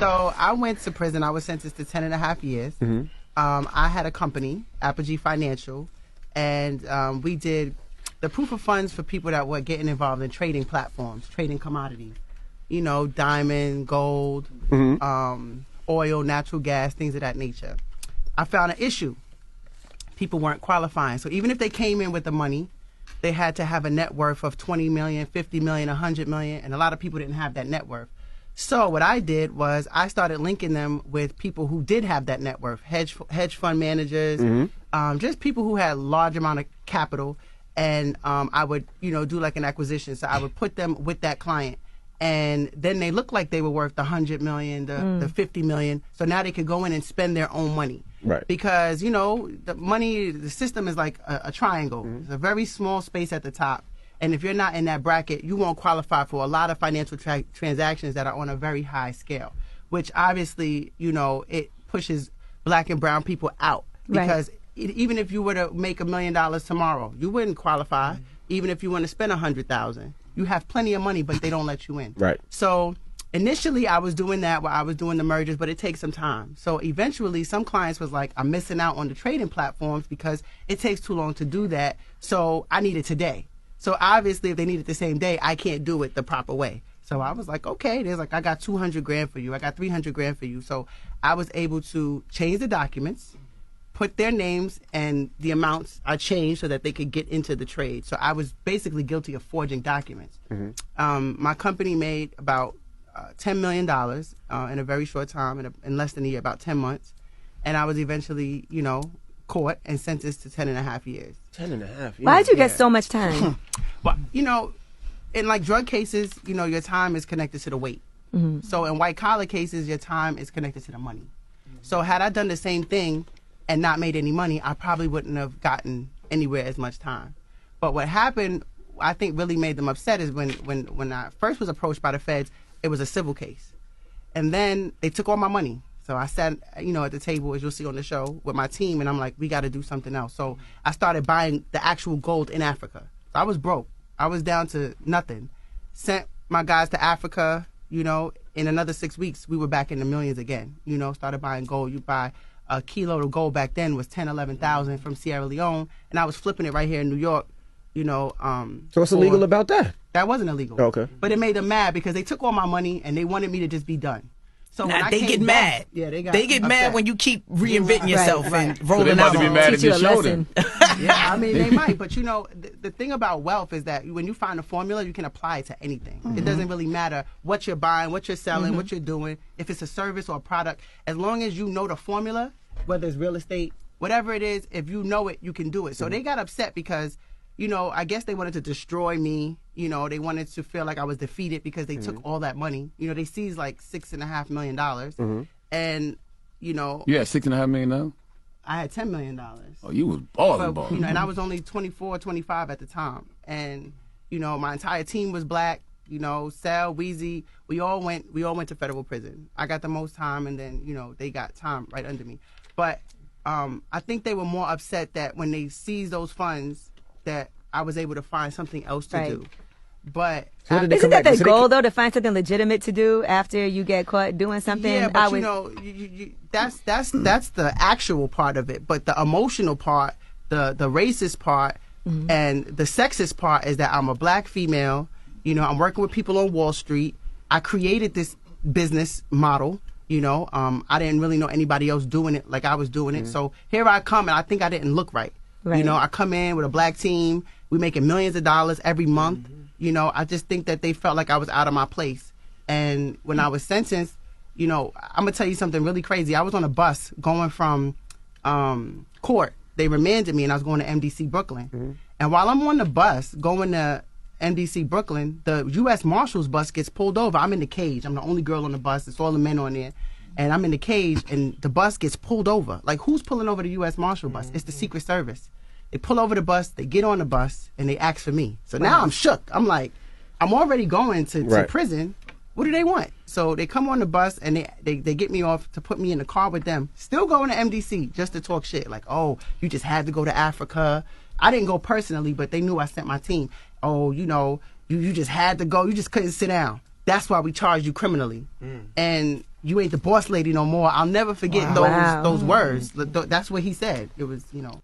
So I went to prison. I was sentenced to 10.5 years. I had a company, Apogee Financial, and we did the proof of funds for people that were getting involved in trading platforms, trading commodities. You know, diamond, gold, oil, natural gas, things of that nature. I found an issue. People weren't qualifying. So even if they came in with the money, they had to have a net worth of 20 million, 50 million, 100 million, and a lot of people didn't have that net worth. So what I did was I started linking them with people who did have that net worth, hedge fund managers, just people who had large amount of capital, and I would, do like an acquisition. So I would put them with that client, and then they looked like they were worth the 100 million, the 50 million. So now they could go in and spend their own money. Right. Because, the money, the system is like a triangle. It's a very small space at the top. And if you're not in that bracket, you won't qualify for a lot of financial transactions that are on a very high scale, which obviously, it pushes black and brown people out. Because even if you were to make $1 million tomorrow, you wouldn't qualify. Even if you want to spend $100,000, you have plenty of money, but they don't let you in. Right. So initially, I was doing that while I was doing the mergers, but it takes some time. So eventually, some clients was like, I'm missing out on the trading platforms because it takes too long to do that. So I need it today. So obviously, if they need it the same day, I can't do it the proper way. So I was like, okay, there's like, I got 200 grand for you. I got 300 grand for you. So I was able to change the documents, put their names and the amounts I changed so that they could get into the trade. So I was basically guilty of forging documents. My company made about $10 million in a very short time, in less than a year, about 10 months. And I was eventually, caught and sentenced to 10.5 years. 10.5 years. Why did you get so much time? Well, in like drug cases, your time is connected to the weight. So in white collar cases, your time is connected to the money. So had I done the same thing and not made any money, I probably wouldn't have gotten anywhere as much time. But what happened, I think really made them upset is when I first was approached by the feds, it was a civil case. And then they took all my money. So I sat, at the table, as you'll see on the show, with my team, and I'm like, we got to do something else. So I started buying the actual gold in Africa. So I was broke. I was down to nothing. Sent my guys to Africa, in another 6 weeks, we were back in the millions again. Started buying gold. You buy a kilo of gold back then was 10, 11,000 from Sierra Leone, and I was flipping it right here in New York, So what's illegal about that? That wasn't illegal. Okay. But it made them mad because they took all my money and they wanted me to just be done. So now they get mad. Yeah, they get mad when you keep reinventing yourself and rolling so they out. Be mad at your shoulder. Yeah, I mean they might, but the thing about wealth is that when you find a formula, you can apply it to anything. It doesn't really matter what you're buying, what you're selling, what you're doing. If it's a service or a product, as long as you know the formula, whether it's real estate, whatever it is, if you know it, you can do it. So they got upset because, I guess they wanted to destroy me. They wanted to feel like I was defeated because they took all that money. They seized like $6.5 million. And, You had $6.5 million now? I had $10 million. Oh, you was balling. And I was only 24, 25 at the time. And, my entire team was black. Sal, Weezy, we all went to federal prison. I got the most time, and then, they got time right under me. But I think they were more upset that when they seized those funds that I was able to find something else to do. But so isn't that the goal, though, to find something legitimate to do after you get caught doing something? Yeah, but that's the actual part of it. But the emotional part, the racist part, and the sexist part is that I'm a black female. I'm working with people on Wall Street. I created this business model. I didn't really know anybody else doing it like I was doing it. So here I come, and I think I didn't look right. I come in with a black team. We making millions of dollars every month. I just think that they felt like I was out of my place. And when I was sentenced, I'm going to tell you something really crazy. I was on a bus going from court. They remanded me, and I was going to MDC Brooklyn. And while I'm on the bus going to MDC Brooklyn, the U.S. Marshals bus gets pulled over. I'm in the cage. I'm the only girl on the bus. It's all the men on there. And I'm in the cage, and the bus gets pulled over. Like, who's pulling over the U.S. Marshal bus? It's the Secret Service. They pull over the bus, they get on the bus, and they ask for me. So now I'm shook. I'm like, I'm already going to prison. What do they want? So they come on the bus, and they get me off to put me in the car with them. Still going to MDC just to talk shit. Like, oh, you just had to go to Africa. I didn't go personally, but they knew I sent my team. Oh, you just had to go. You just couldn't sit down. That's why we charged you criminally. And, you ain't the boss lady no more. I'll never forget those words. That's what he said. It was, you know.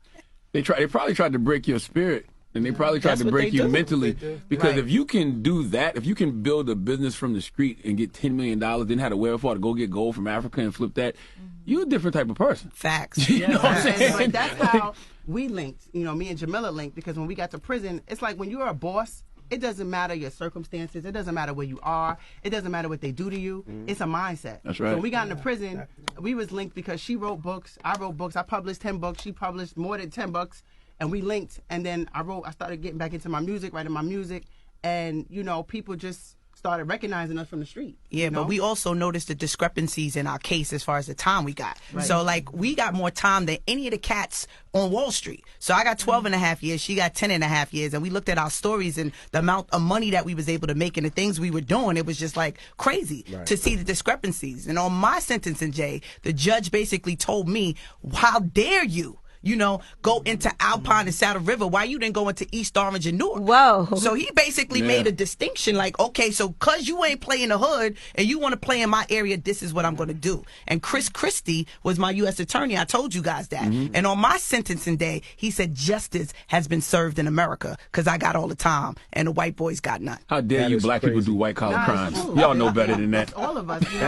They probably tried to break your spirit. And they probably tried to break you mentally. Because if you can do that, if you can build a business from the street and get $10 million, then have the wherewithal to go get gold from Africa and flip that, you're a different type of person. Facts. You know what I'm saying? But that's how we linked. You know, me and Jamila linked, because when we got to prison, it's like when you're a boss, it doesn't matter your circumstances. It doesn't matter where you are. It doesn't matter what they do to you. It's a mindset. That's right. So when we got into prison, we was linked because she wrote books. I wrote books. I published 10 books. She published more than 10 books. And we linked, and then I started getting back into my music, writing my music, and, you know, people just started recognizing us from the street. Yeah, you know? but we also noticed the discrepancies in our case as far as the time we got. Right. So, like, we got more time than any of the cats on Wall Street. So I got 12 and a half years, she got 10 and a half years, and we looked at our stories and the amount of money that we was able to make and the things we were doing. It was just, like, crazy to see the discrepancies. And on my sentencing, Jay, the judge basically told me, how dare you, you know, go into Alpine and Saddle River, why you didn't go into East Orange and Newark? Whoa. So he basically made a distinction, like, okay, so because you ain't playing the hood and you want to play in my area, this is what I'm going to do. And Chris Christie was my U.S. attorney. I told you guys that. And on my sentencing day, he said justice has been served in America because I got all the time and the white boys got none. How dare you black people do white collar crimes? Y'all know better than that. All of us. You know?